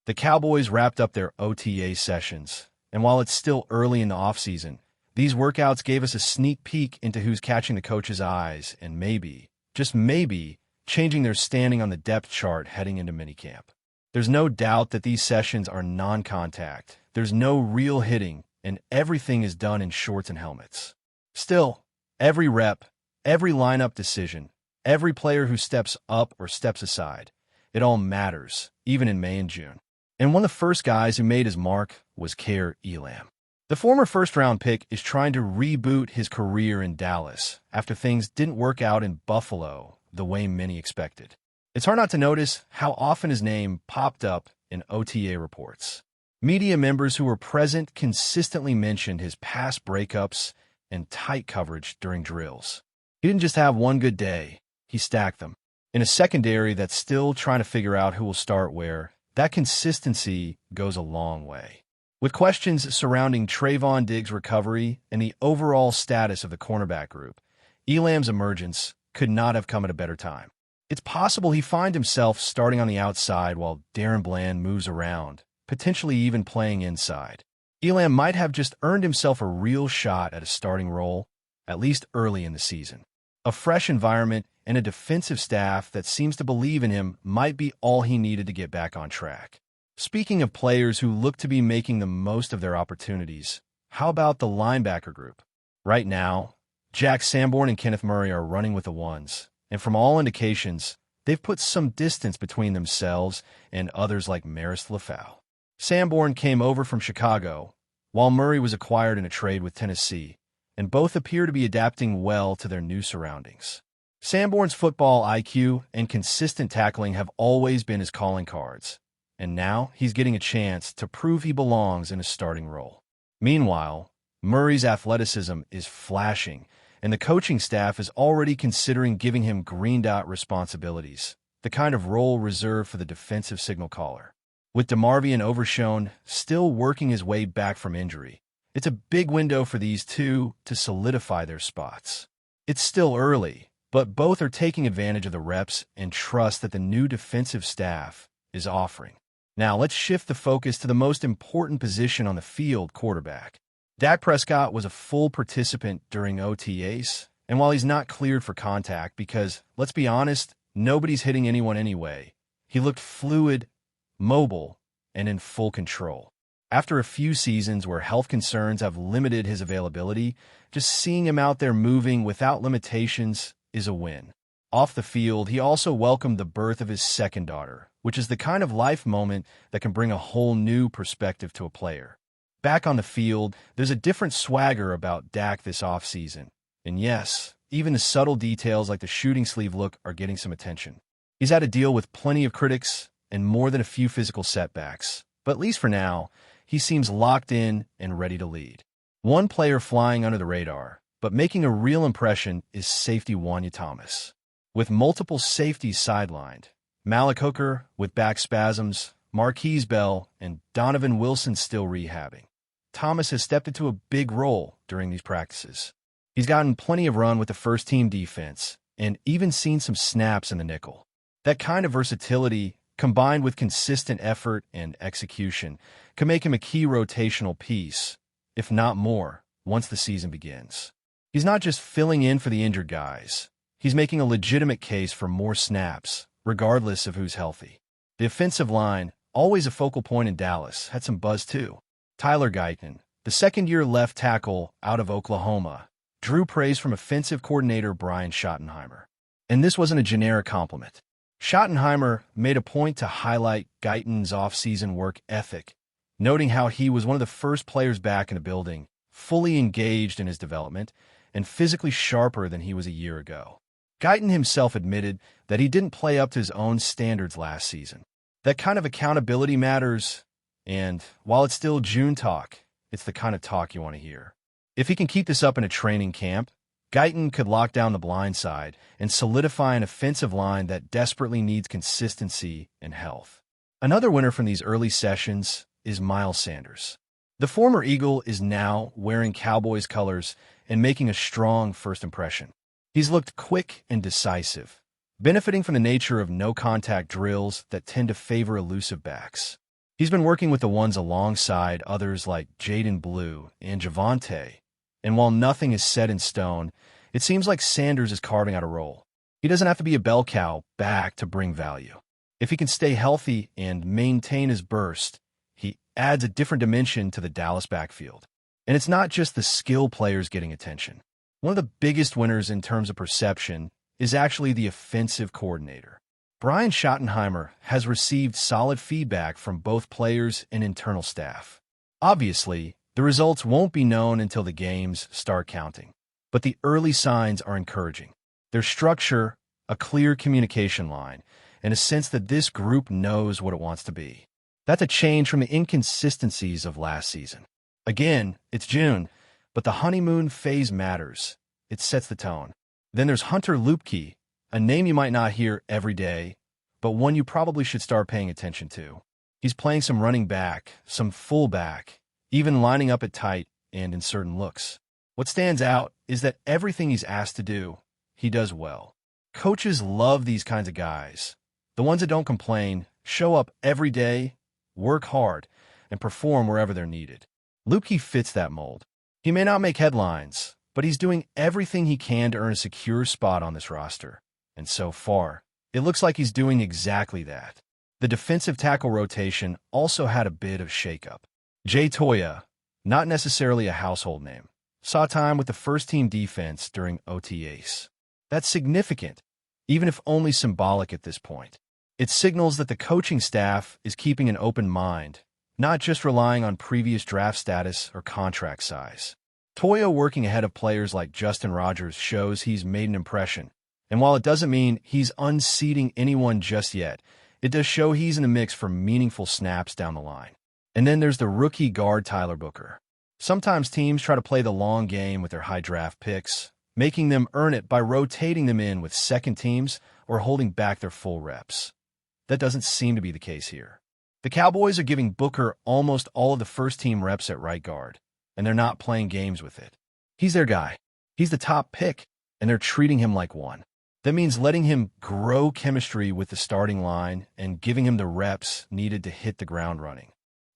The Cowboys wrapped up their OTA sessions, and while it's still early in the offseason, these workouts gave us a sneak peek into who's catching the coach's eyes and maybe, just maybe, changing their standing on the depth chart heading into minicamp. There's no doubt that these sessions are non-contact. There's no real hitting, and everything is done in shorts and helmets. Still, every rep, every lineup decision, every player who steps up or steps aside, it all matters, even in May and June. And one of the first guys who made his mark was Kaiir Elam. The former first-round pick is trying to reboot his career in Dallas after things didn't work out in Buffalo the way many expected. It's hard not to notice how often his name popped up in OTA reports. Media members who were present consistently mentioned his past breakups and tight coverage during drills. He didn't just have one good day, he stacked them. In a secondary that's still trying to figure out who will start where, that consistency goes a long way. With questions surrounding Trayvon Diggs' recovery and the overall status of the cornerback group, Elam's emergence could not have come at a better time. It's possible he finds himself starting on the outside while Darren Bland moves around, potentially even playing inside. Elam might have just earned himself a real shot at a starting role, at least early in the season. A fresh environment and a defensive staff that seems to believe in him might be all he needed to get back on track. Speaking of players who look to be making the most of their opportunities, how about the linebacker group? Right now, Jack Sanborn and Kenneth Murray are running with the ones, and from all indications, they've put some distance between themselves and others like Marist Liufau. Sanborn came over from Chicago, while Murray was acquired in a trade with Tennessee, and both appear to be adapting well to their new surroundings. Sanborn's football IQ and consistent tackling have always been his calling cards, and now he's getting a chance to prove he belongs in a starting role. Meanwhile, Murray's athleticism is flashing, and the coaching staff is already considering giving him green dot responsibilities, the kind of role reserved for the defensive signal caller. With DeMarvion Overshown still working his way back from injury, it's a big window for these two to solidify their spots. It's still early, but both are taking advantage of the reps and trust that the new defensive staff is offering. Now let's shift the focus to the most important position on the field, quarterback. Dak Prescott was a full participant during OTAs, and while he's not cleared for contact because, let's be honest, nobody's hitting anyone anyway, he looked fluid, mobile, and in full control. After a few seasons where health concerns have limited his availability, just seeing him out there moving without limitations is a win. Off the field, he also welcomed the birth of his second daughter, which is the kind of life moment that can bring a whole new perspective to a player. Back on the field, there's a different swagger about Dak this offseason. And yes, even the subtle details like the shooting sleeve look are getting some attention. He's had to deal with plenty of critics and more than a few physical setbacks, but at least for now, he seems locked in and ready to lead. One player flying under the radar, but making a real impression, is safety Wanya Thomas. With multiple safeties sidelined, Malik Hooker with back spasms, Marquise Bell, and Donovan Wilson still rehabbing, Thomas has stepped into a big role during these practices. He's gotten plenty of run with the first-team defense and even seen some snaps in the nickel. That kind of versatility, combined with consistent effort and execution, can make him a key rotational piece, if not more, once the season begins. He's not just filling in for the injured guys. He's making a legitimate case for more snaps, regardless of who's healthy. The offensive line, always a focal point in Dallas, had some buzz too. Tyler Guyton, the second-year left tackle out of Oklahoma, drew praise from offensive coordinator Brian Schottenheimer. And this wasn't a generic compliment. Schottenheimer made a point to highlight Guyton's off-season work ethic, noting how he was one of the first players back in the building, fully engaged in his development, and physically sharper than he was a year ago. Guyton himself admitted that he didn't play up to his own standards last season. That kind of accountability matters, and while it's still June talk, it's the kind of talk you want to hear. If he can keep this up in a training camp, Guyton could lock down the blind side and solidify an offensive line that desperately needs consistency and health. Another winner from these early sessions is Miles Sanders. The former Eagle is now wearing Cowboys colors and making a strong first impression. He's looked quick and decisive, benefiting from the nature of no-contact drills that tend to favor elusive backs. He's been working with the ones alongside others like Jaden Blue and Javonte, and while nothing is set in stone, it seems like Sanders is carving out a role. He doesn't have to be a bell cow back to bring value. If he can stay healthy and maintain his burst, he adds a different dimension to the Dallas backfield. And it's not just the skill players getting attention. One of the biggest winners in terms of perception is actually the offensive coordinator. Brian Schottenheimer has received solid feedback from both players and internal staff. Obviously, the results won't be known until the games start counting, but the early signs are encouraging. There's structure, a clear communication line, and a sense that this group knows what it wants to be. That's a change from the inconsistencies of last season. Again, it's June, but the honeymoon phase matters. It sets the tone. Then there's Hunter Luepke, a name you might not hear every day, but one you probably should start paying attention to. He's playing some running back, some fullback, even lining up at tight and in certain looks. What stands out is that everything he's asked to do, he does well. Coaches love these kinds of guys. The ones that don't complain, show up every day, work hard, and perform wherever they're needed. Luepke fits that mold. He may not make headlines, but he's doing everything he can to earn a secure spot on this roster. And so far, it looks like he's doing exactly that. The defensive tackle rotation also had a bit of shakeup. Jay Toya, not necessarily a household name, saw time with the first-team defense during OTAs. That's significant, even if only symbolic at this point. It signals that the coaching staff is keeping an open mind, not just relying on previous draft status or contract size. Toya working ahead of players like Justin Rogers shows he's made an impression. And while it doesn't mean he's unseating anyone just yet, it does show he's in the mix for meaningful snaps down the line. And then there's the rookie guard Tyler Booker. Sometimes teams try to play the long game with their high draft picks, making them earn it by rotating them in with second teams or holding back their full reps. That doesn't seem to be the case here. The Cowboys are giving Booker almost all of the first-team reps at right guard, and they're not playing games with it. He's their guy. He's the top pick, and they're treating him like one. That means letting him grow chemistry with the starting line and giving him the reps needed to hit the ground running.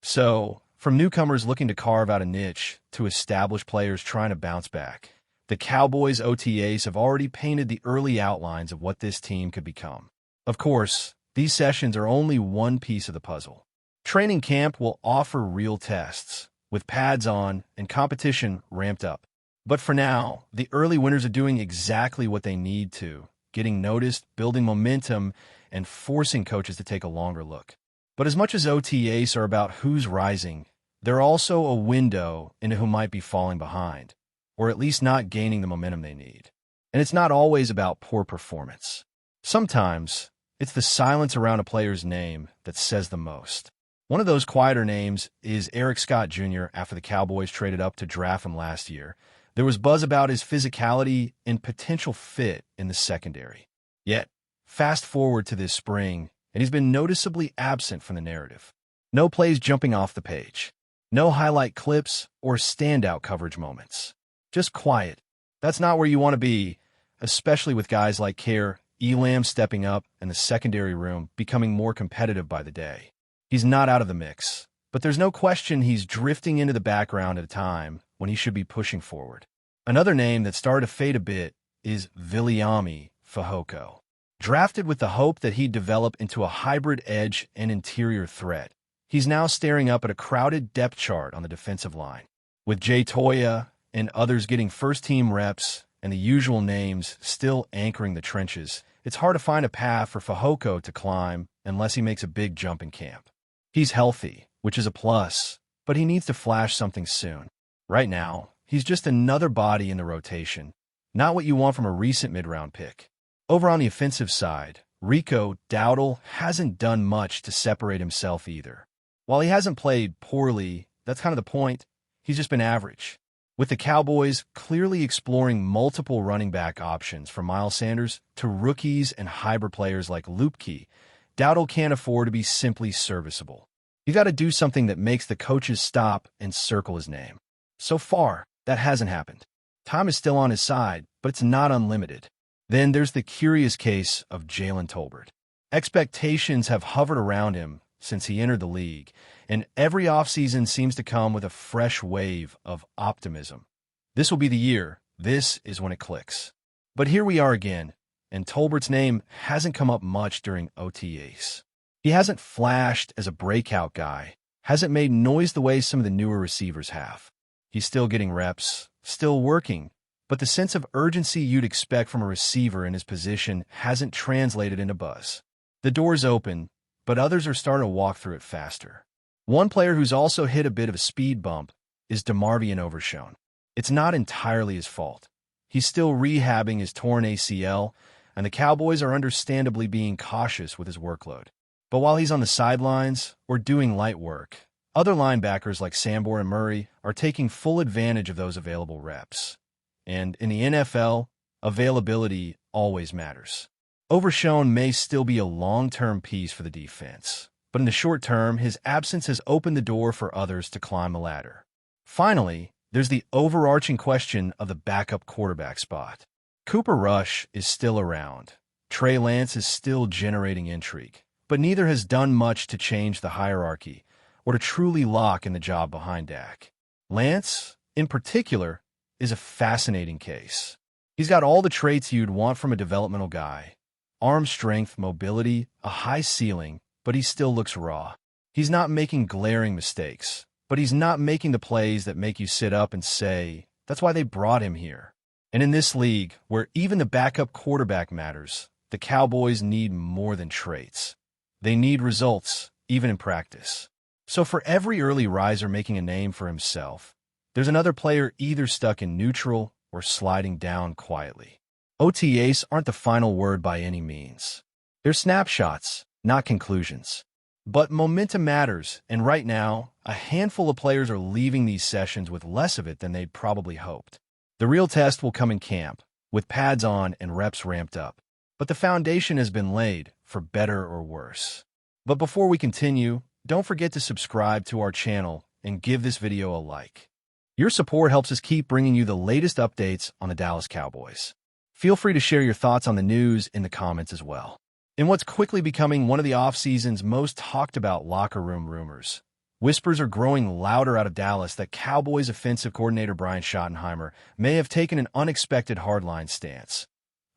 So, from newcomers looking to carve out a niche to established players trying to bounce back, the Cowboys OTAs have already painted the early outlines of what this team could become. Of course, these sessions are only one piece of the puzzle. Training camp will offer real tests, with pads on and competition ramped up. But for now, the early winners are doing exactly what they need to, getting noticed, building momentum, and forcing coaches to take a longer look. But as much as OTAs are about who's rising, they're also a window into who might be falling behind, or at least not gaining the momentum they need. And it's not always about poor performance. Sometimes, it's the silence around a player's name that says the most. One of those quieter names is Eric Scott Jr. after the Cowboys traded up to draft him last year. There was buzz about his physicality and potential fit in the secondary. Yet, fast forward to this spring, and he's been noticeably absent from the narrative. No plays jumping off the page. No highlight clips or standout coverage moments. Just quiet. That's not where you want to be, especially with guys like Elam stepping up and the secondary room becoming more competitive by the day. He's not out of the mix, but there's no question he's drifting into the background at a time when he should be pushing forward. Another name that started to fade a bit is Viliami Fehoko. Drafted with the hope that he'd develop into a hybrid edge and interior threat, he's now staring up at a crowded depth chart on the defensive line. With Jay Toya and others getting first-team reps and the usual names still anchoring the trenches, it's hard to find a path for Fehoko to climb unless he makes a big jump in camp. He's healthy, which is a plus, but he needs to flash something soon. Right now, he's just another body in the rotation, not what you want from a recent mid-round pick. Over on the offensive side, Rico Dowdle hasn't done much to separate himself either. While he hasn't played poorly, that's kind of the point, he's just been average. With the Cowboys clearly exploring multiple running back options from Miles Sanders to rookies and hybrid players like Luepke, Dowdle can't afford to be simply serviceable. You got to do something that makes the coaches stop and circle his name. So far, that hasn't happened. Time is still on his side, but it's not unlimited. Then there's the curious case of Jalen Tolbert. Expectations have hovered around him since he entered the league, and every offseason seems to come with a fresh wave of optimism. This will be the year. This is when it clicks. But here we are again, and Tolbert's name hasn't come up much during OTAs. He hasn't flashed as a breakout guy, hasn't made noise the way some of the newer receivers have. He's still getting reps, still working, but the sense of urgency you'd expect from a receiver in his position hasn't translated into buzz. The door's open, but others are starting to walk through it faster. One player who's also hit a bit of a speed bump is DeMarvion Overshown. It's not entirely his fault. He's still rehabbing his torn ACL, and the Cowboys are understandably being cautious with his workload. But while he's on the sidelines or doing light work, other linebackers like Sanborn and Murray are taking full advantage of those available reps. And in the NFL, availability always matters. Overshown may still be a long-term piece for the defense, but in the short term, his absence has opened the door for others to climb the ladder. Finally, there's the overarching question of the backup quarterback spot. Cooper Rush is still around. Trey Lance is still generating intrigue, but neither has done much to change the hierarchy or to truly lock in the job behind Dak. Lance, in particular, is a fascinating case. He's got all the traits you'd want from a developmental guy. Arm strength, mobility, a high ceiling, but he still looks raw. He's not making glaring mistakes, but he's not making the plays that make you sit up and say, that's why they brought him here. And in this league, where even the backup quarterback matters, the Cowboys need more than traits. They need results, even in practice. So for every early riser making a name for himself, there's another player either stuck in neutral or sliding down quietly. OTAs aren't the final word by any means. They're snapshots, not conclusions. But momentum matters, and right now, a handful of players are leaving these sessions with less of it than they'd probably hoped. The real test will come in camp, with pads on and reps ramped up. But the foundation has been laid, for better or worse. But before we continue, don't forget to subscribe to our channel and give this video a like. Your support helps us keep bringing you the latest updates on the Dallas Cowboys. Feel free to share your thoughts on the news in the comments as well. In what's quickly becoming one of the offseason's most talked about locker room rumors, whispers are growing louder out of Dallas that Cowboys offensive coordinator Brian Schottenheimer may have taken an unexpected hardline stance,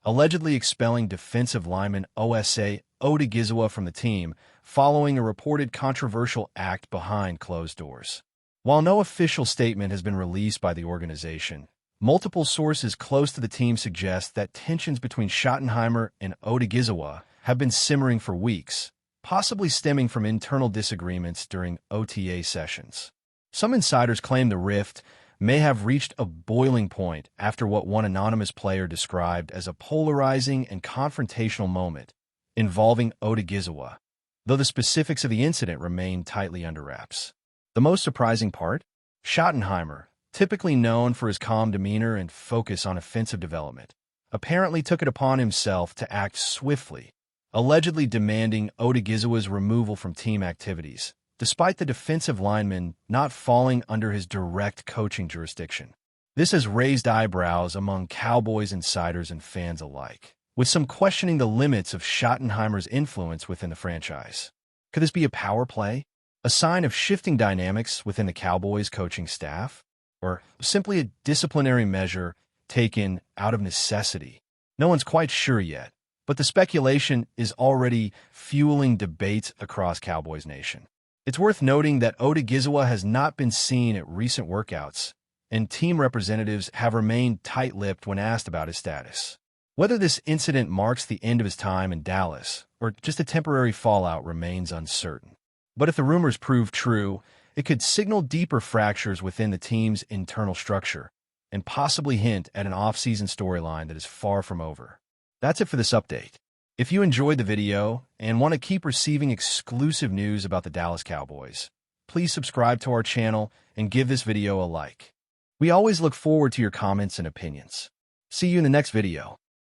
allegedly expelling defensive lineman OSA ODIGHIZUWA from the team following a reported controversial act behind closed doors. While no official statement has been released by the organization, multiple sources close to the team suggest that tensions between Schottenheimer and ODIGHIZUWA have been simmering for weeks, possibly stemming from internal disagreements during OTA sessions. Some insiders claim the rift may have reached a boiling point after what one anonymous player described as a polarizing and confrontational moment involving ODIGHIZUWA, though the specifics of the incident remain tightly under wraps. The most surprising part? Schottenheimer, typically known for his calm demeanor and focus on offensive development, apparently took it upon himself to act swiftly, allegedly demanding ODIGHIZUWA's removal from team activities, despite the defensive lineman not falling under his direct coaching jurisdiction. This has raised eyebrows among Cowboys insiders and fans alike, with some questioning the limits of Schottenheimer's influence within the franchise. Could this be a power play? A sign of shifting dynamics within the Cowboys coaching staff? Or simply a disciplinary measure taken out of necessity? No one's quite sure yet, but the speculation is already fueling debates across Cowboys Nation. It's worth noting that ODIGHIZUWA has not been seen at recent workouts, and team representatives have remained tight-lipped when asked about his status. Whether this incident marks the end of his time in Dallas or just a temporary fallout remains uncertain. But if the rumors prove true, it could signal deeper fractures within the team's internal structure and possibly hint at an off-season storyline that is far from over. That's it for this update. If you enjoyed the video and want to keep receiving exclusive news about the Dallas Cowboys, please subscribe to our channel and give this video a like. We always look forward to your comments and opinions. See you in the next video.